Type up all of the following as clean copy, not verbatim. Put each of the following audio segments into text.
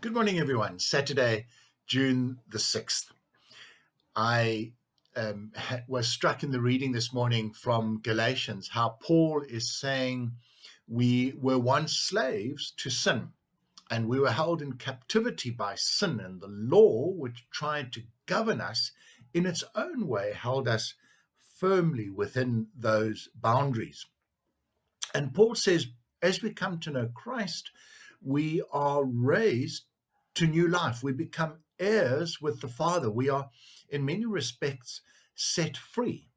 Good morning, everyone. Saturday, June the 6th. I was struck in the reading this morning from Galatians how Paul is saying we were once slaves to sin and we were held in captivity by sin, and the law, which tried to govern us in its own way, held us firmly within those boundaries. And Paul says, as we come to know Christ, we are raised to new life. We become heirs with the Father. We are, in many respects, set free.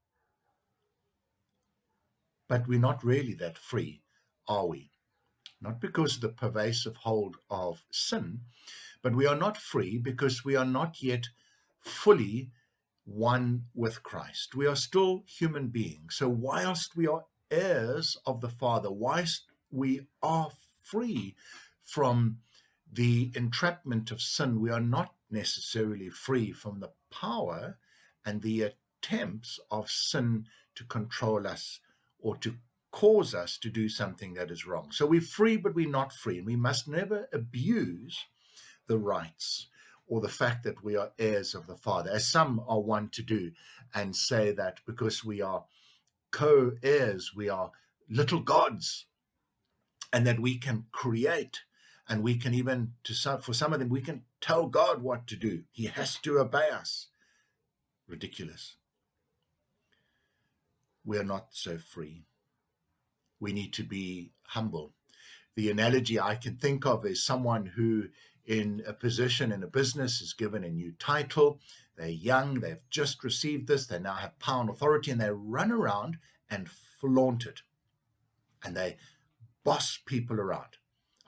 But we're not really that free, are we? Not because of the pervasive hold of sin, but we are not free because we are not yet fully one with Christ. We are still human beings. So whilst we are heirs of the Father, whilst we are free from the entrapment of sin, we are not necessarily free from the power and the attempts of sin to control us or to cause us to do something that is wrong. So we're free, but we're not free, and we must never abuse the rights or the fact that we are heirs of the Father, as some are wont to do, and say that because we are co-heirs, we are little gods, and that we can create, and we can even, for some of them, we can tell God what to do. He has to obey us. Ridiculous. We are not so free. We need to be humble. The analogy I can think of is someone who, in a position in a business, is given a new title. They're young, they've just received this, they now have power and authority, and they run around and flaunt it. And they boss people around.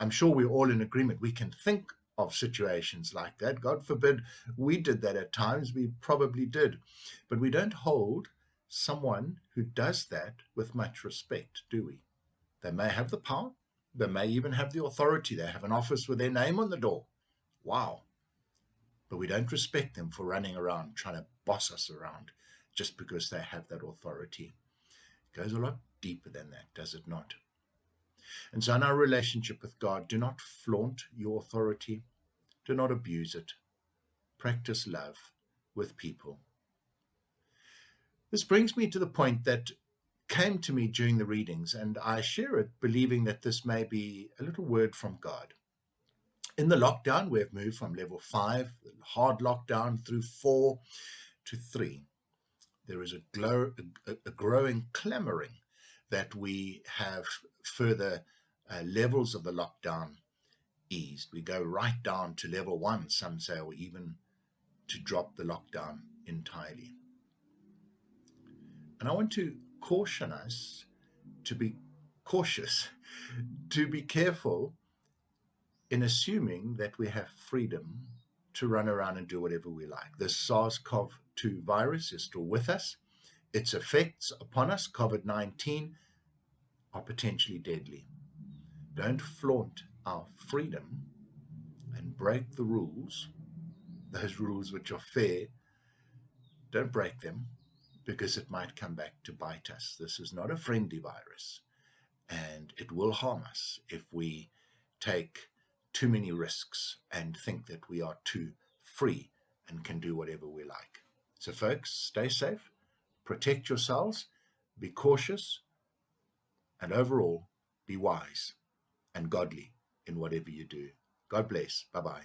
I'm sure we're all in agreement. We can think of situations like that. God forbid we did that at times. We probably did. But we don't hold someone who does that with much respect, do we? They may have the power. They may even have the authority. They have an office with their name on the door. Wow. But we don't respect them for running around trying to boss us around just because they have that authority. It goes a lot deeper than that, does it not? And so in our relationship with God, do not flaunt your authority. Do not abuse it. Practice love with people. This brings me to the point that came to me during the readings, and I share it believing that this may be a little word from God. In the lockdown, we have moved from level 5, hard lockdown, through 4 to 3. There is a growing clamoring that we have further levels of the lockdown eased. We go right down to level 1, some say, or even to drop the lockdown entirely. And I want to caution us to be cautious, to be careful in assuming that we have freedom to run around and do whatever we like. The SARS-CoV-2 virus is still with us. Its effects upon us, COVID-19, are potentially deadly. Don't flaunt our freedom and break the rules, those rules which are fair. Don't break them, because it might come back to bite us. This is not a friendly virus, and it will harm us if we take too many risks and think that we are too free and can do whatever we like. So folks, stay safe, protect yourselves, be cautious, and overall, be wise and godly in whatever you do. God bless. Bye-bye.